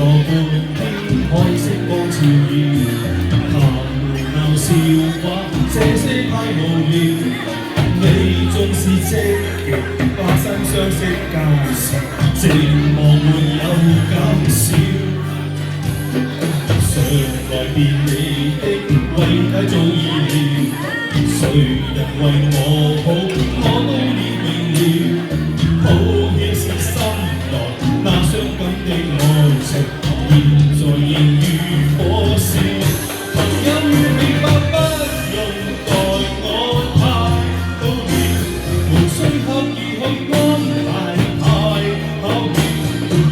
半天開色光照耀，談鬧笑話這些太無聊。你縱是積極，化身相識介紹，寂寞沒有減少。常來便利的為解早已了，誰人為我好，我都已明了。抱歉是心內那傷感的愛情，現在仍如火燒。朋友要明白，不用待我太高調，無需刻意去安排太巧妙。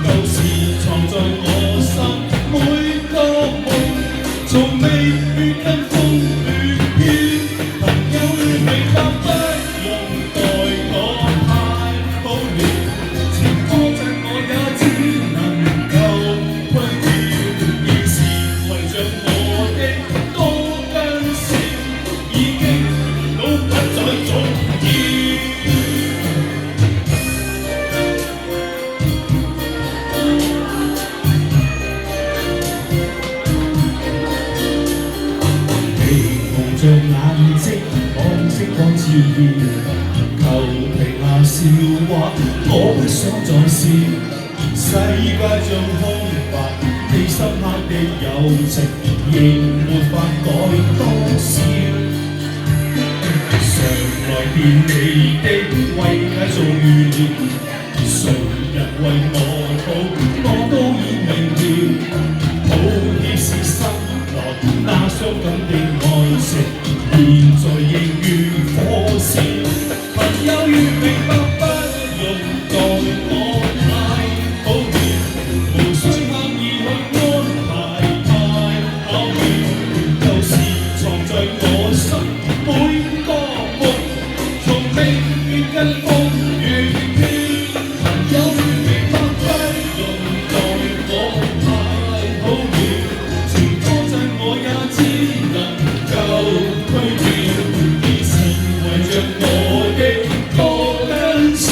舊事藏在我心，每個夢從未遇跟風雨飄。朋友要明白，不用待我太好了，情歌陣我也只能夠推掉。現時圍着我的多跟少，已經都不再重要。着眼睛看星光照耀，求停下笑話，我不想再笑。世界像空白，你深刻的友情仍沒法改多少。常來便利的為解做預料，誰人為我好，我都已明了。抱歉是心內那傷感的愛情，現在仍如火燒。朋友要明白，不用待我太好了，無需刻意去安排太巧妙。舊事藏在我心，每個夢從未遇跟風雨飄。朋友要明白，不用待我太好了，情歌陣我也只能夠推掉。現時圍着我的多跟少，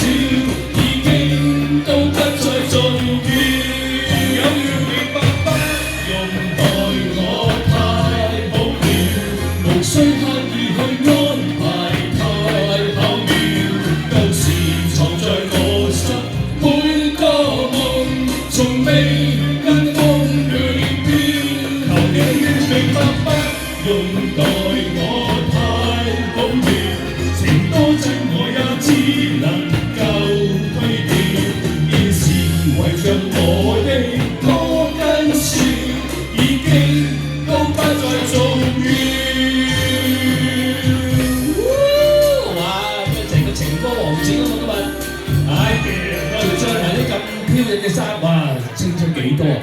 已經都不再重要。朋友要明白，不用待我太好了，無需刻意去安排太巧妙。舊事藏在我心，每個夢從未跟風雨飄。求你要明白，不用待我太好了，情歌陣我也只能夠推掉。現時圍着我的多跟少，已經都不再重要。哇！成個情歌王子啊嘛今日，我哋着埋啲咁飄逸嘅衫，哇！青春幾多啊！